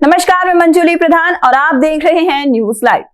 नमस्कार, मैं मंजुली प्रधान और आप देख रहे हैं न्यूज लाइव।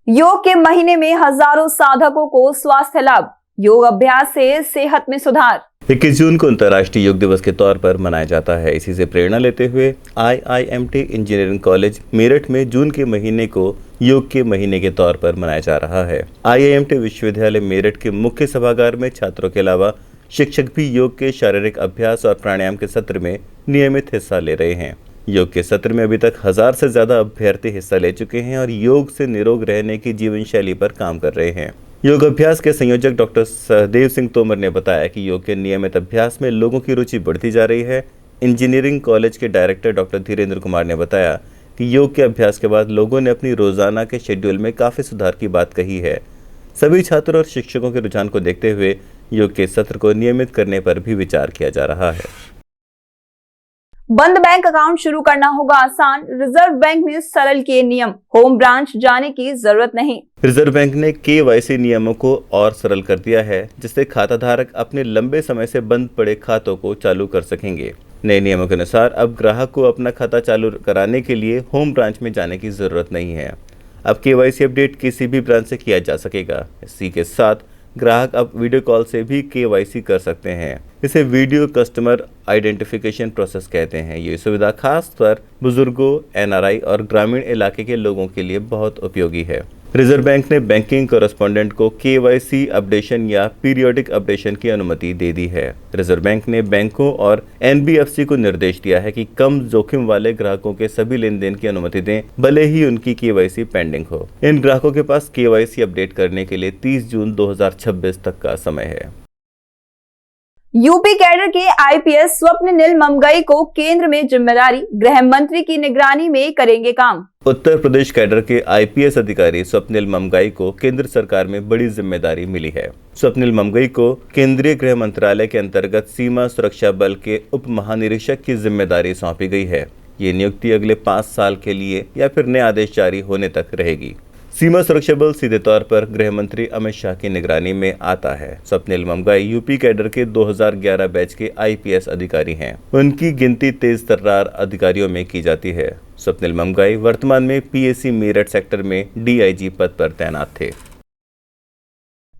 योग के महीने में हजारों साधकों को स्वास्थ्य लाभ, योग अभ्यास से सेहत में सुधार। 21 जून को अंतर्राष्ट्रीय योग दिवस के तौर पर मनाया जाता है। इसी से प्रेरणा लेते हुए IIMT इंजीनियरिंग कॉलेज मेरठ में जून के महीने को योग के महीने के तौर पर मनाया जा रहा है। IIMT विश्वविद्यालय मेरठ के मुख्य सभागार में छात्रों के अलावा शिक्षक भी योग के शारीरिक अभ्यास और प्राणायाम के सत्र में नियमित हिस्सा ले रहे हैं। योग के सत्र में अभी तक 1000 से ज्यादा अभ्यर्थी हिस्सा ले चुके हैं और योग से निरोग रहने की जीवन शैली पर काम कर रहे हैं। योग अभ्यास के संयोजक डॉक्टर सहदेव सिंह तोमर ने बताया कि योग के नियमित अभ्यास में लोगों की रुचि बढ़ती जा रही है। इंजीनियरिंग कॉलेज के डायरेक्टर डॉक्टर धीरेन्द्र कुमार ने बताया कि योग के अभ्यास के बाद लोगों ने अपनी रोजाना के शेड्यूल में काफी सुधार की बात कही है। सभी छात्रों और शिक्षकों के रुझान को देखते हुए योग के सत्र को नियमित करने पर भी विचार किया जा रहा है। बंद बैंक अकाउंट शुरू करना होगा आसान, रिजर्व बैंक ने सरल किए नियम, होम ब्रांच जाने की जरूरत नहीं। रिजर्व बैंक ने KYC नियमों को और सरल कर दिया है, जिससे खाता धारक अपने लंबे समय से बंद पड़े खातों को चालू कर सकेंगे। नए नियमों के अनुसार अब ग्राहक को अपना खाता चालू कराने के लिए होम ब्रांच में जाने की जरूरत नहीं है। अब KYC अपडेट किसी भी ब्रांच से किया जा सकेगा। इसी के साथ ग्राहक अब वीडियो कॉल से भी KYC कर सकते हैं। इसे वीडियो कस्टमर आइडेंटिफिकेशन प्रोसेस कहते हैं। ये सुविधा खास पर बुजुर्गों, NRI और ग्रामीण इलाके के लोगों के लिए बहुत उपयोगी है। रिजर्व बैंक ने बैंकिंग कॉरेस्पोंडेंट को KYC अपडेशन या पीरियोडिक अपडेशन की अनुमति दे दी है। रिजर्व बैंक ने बैंकों और NBFC को निर्देश दिया है कि कम जोखिम वाले ग्राहकों के सभी लेन देन की अनुमति दें, भले ही उनकी KYC पेंडिंग हो। इन ग्राहकों के पास KYC अपडेट करने के लिए 30 जून 2026 तक का समय है। यूपी कैडर के IPS स्वप्निल ममगई को केंद्र में जिम्मेदारी, गृह मंत्री की निगरानी में करेंगे काम। उत्तर प्रदेश कैडर के IPS अधिकारी स्वप्निल ममगई को केंद्र सरकार में बड़ी जिम्मेदारी मिली है। स्वप्निल ममगई को केंद्रीय गृह मंत्रालय के अंतर्गत सीमा सुरक्षा बल के उप महानिरीक्षक की जिम्मेदारी सौंपी गई है। ये नियुक्ति अगले 5 साल के लिए या फिर नए आदेश जारी होने तक रहेगी। सीमा सुरक्षा बल सीधे तौर पर गृह मंत्री अमित शाह की निगरानी में आता है। स्वप्निल ममगई यूपी कैडर के 2011 बैच के IPS अधिकारी हैं। उनकी गिनती तेज तर्रार अधिकारियों में की जाती है। स्वप्निल ममगई वर्तमान में PAC मेरठ सेक्टर में DIG पद पर तैनात थे।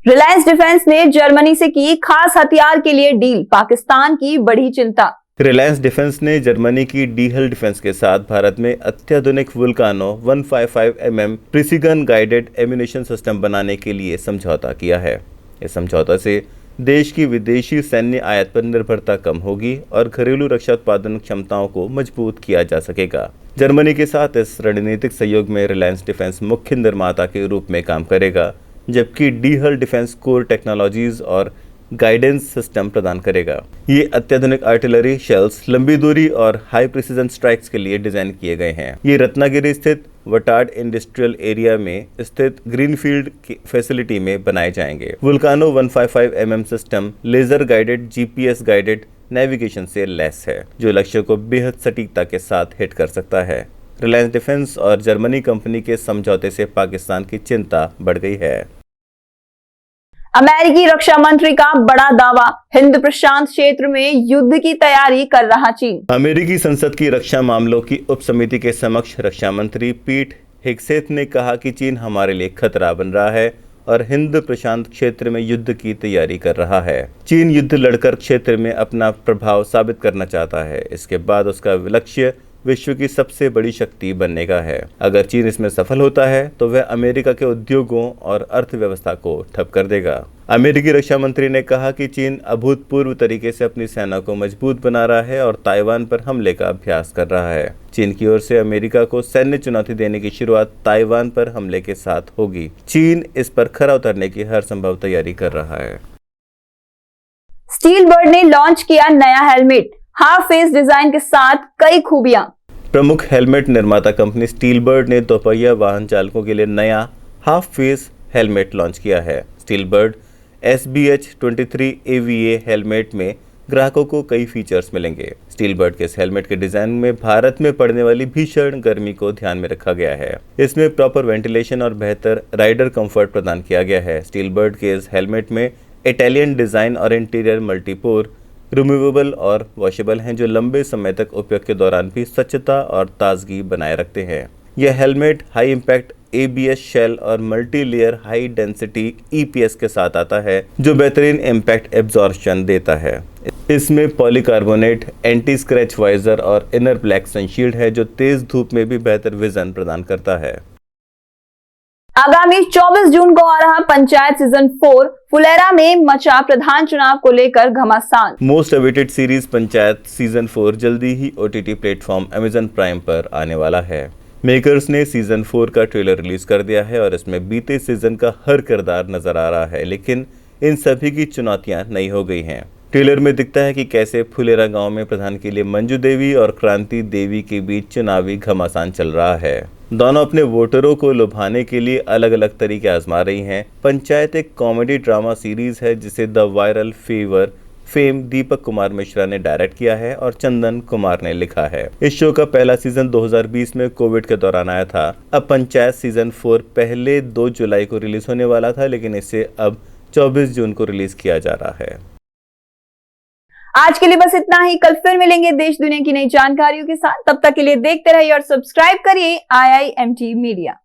रिलायंस डिफेंस ने जर्मनी से की खास हथियार के लिए डील, पाकिस्तान की बड़ी चिंता। रिलायंस डिफेंस ने जर्मनी की डीहल डिफेंस के साथ भारत में अत्याधुनिक वुल्कानो 155 mm precision guided ammunition system बनाने के लिए समझौता किया है। इस समझौता से देश की विदेशी सैन्य आयात पर निर्भरता कम होगी और घरेलू रक्षा उत्पादन क्षमताओं को मजबूत किया जा सकेगा। जर्मनी के साथ इस रणनीतिक सहयोग में रिलायंस डिफेंस मुख्य निर्माता के रूप में काम करेगा, जबकि डीहल डिफेंस कोर टेक्नोलॉजीज और गाइडेंस सिस्टम प्रदान करेगा। ये अत्याधुनिक आर्टिलरी शेल्स लंबी दूरी और हाई प्रिसीजन स्ट्राइक्स के लिए डिजाइन किए गए हैं। ये रत्नागिरी स्थित वटाड इंडस्ट्रियल एरिया में स्थित ग्रीनफील्ड की फैसिलिटी में बनाए जाएंगे। Vulcano 155 mm system laser guided GPS guided navigation से लैस है, जो लक्ष्य को बेहद सटीकता के साथ हिट कर सकता है। रिलायंस डिफेंस और जर्मनी कंपनी के समझौते से पाकिस्तान की चिंता बढ़ गई है। अमेरिकी रक्षा मंत्री का बड़ा दावा, हिंद प्रशांत क्षेत्र में युद्ध की तैयारी कर रहा चीन। अमेरिकी संसद की रक्षा मामलों की उप समिति के समक्ष रक्षा मंत्री पीट हेग्सेथ ने कहा कि चीन हमारे लिए खतरा बन रहा है और हिंद प्रशांत क्षेत्र में युद्ध की तैयारी कर रहा है। चीन युद्ध लड़कर क्षेत्र में अपना प्रभाव साबित करना चाहता है। इसके बाद उसका लक्ष्य विश्व की सबसे बड़ी शक्ति बनने का है। अगर चीन इसमें सफल होता है तो वह अमेरिका के उद्योगों और अर्थव्यवस्था को ठप कर देगा। अमेरिकी रक्षा मंत्री ने कहा कि चीन अभूतपूर्व तरीके से अपनी सेना को मजबूत बना रहा है और ताइवान पर हमले का अभ्यास कर रहा है। चीन की ओर से अमेरिका को सैन्य चुनौती देने की शुरुआत ताइवान पर हमले के साथ होगी। चीन इस पर खरा उतरने की हर संभव तैयारी कर रहा है। स्टील बर्ड ने लॉन्च किया नया हेलमेट, हाफ फेस डिजाइन के साथ कई खूबियां। प्रमुख हेलमेट निर्माता कंपनी स्टील बर्ड ने दोपहिया वाहन चालकों के लिए नया हाफ फेस हेलमेट लॉन्च किया है। Steel bird SBH 23 AVA helmet में ग्राहकों को कई फीचर्स मिलेंगे। स्टील बर्ड के इस हेलमेट के डिजाइन में भारत में पड़ने वाली भीषण गर्मी को ध्यान में रखा गया है। इसमें प्रॉपर वेंटिलेशन और बेहतर राइडर कंफर्ट प्रदान किया गया है। स्टील बर्ड के इस हेलमेट में इटालियन डिजाइन और इंटीरियर मल्टीपोर रिमूवेबल और वॉशेबल हैं जो लंबे समय तक उपयोग के दौरान भी स्वच्छता और ताजगी बनाए रखते हैं। यह helmet high impact ABS shell और multi layer high density EPS के साथ आता है जो बेहतरीन इम्पैक्ट एब्जॉर्प्शन देता है। इसमें पॉलीकार्बोनेट, एंटी स्क्रैच वाइजर और इनर ब्लैक सनशील्ड है जो तेज धूप में भी बेहतर विजन प्रदान करता है। आगामी 24 जून को आ रहा पंचायत सीजन 4 फुलेरा में मचा प्रधान चुनाव को लेकर घमासान। Most awaited series panchayat season 4 जल्दी ही OTT प्लेटफॉर्म Amazon प्राइम पर आने वाला है। मेकर्स ने सीजन 4 का ट्रेलर रिलीज कर दिया है और इसमें बीते सीजन का हर किरदार नजर आ रहा है, लेकिन इन सभी की चुनौतियां नई हो गई हैं। ट्रेलर में दिखता है कि कैसे फुलेरा गांव में प्रधान के लिए मंजू देवी और क्रांति देवी के बीच चुनावी घमासान चल रहा है। दोनों अपने वोटरों को लुभाने के लिए अलग अलग तरीके आजमा रही हैं। पंचायत एक कॉमेडी ड्रामा सीरीज है जिसे the viral fever fame Deepak Kumar Mishra ने डायरेक्ट किया है और चंदन कुमार ने लिखा है। इस शो का पहला सीजन 2020 में कोविड के दौरान आया था। अब पंचायत सीजन 4 पहले 2 जुलाई को रिलीज होने वाला था, लेकिन इसे अब 24 जून को रिलीज किया जा रहा है। आज के लिए बस इतना ही। कल फिर मिलेंगे देश दुनिया की नई जानकारियों के साथ। तब तक के लिए देखते रहिए और सब्सक्राइब करिए IIMT मीडिया।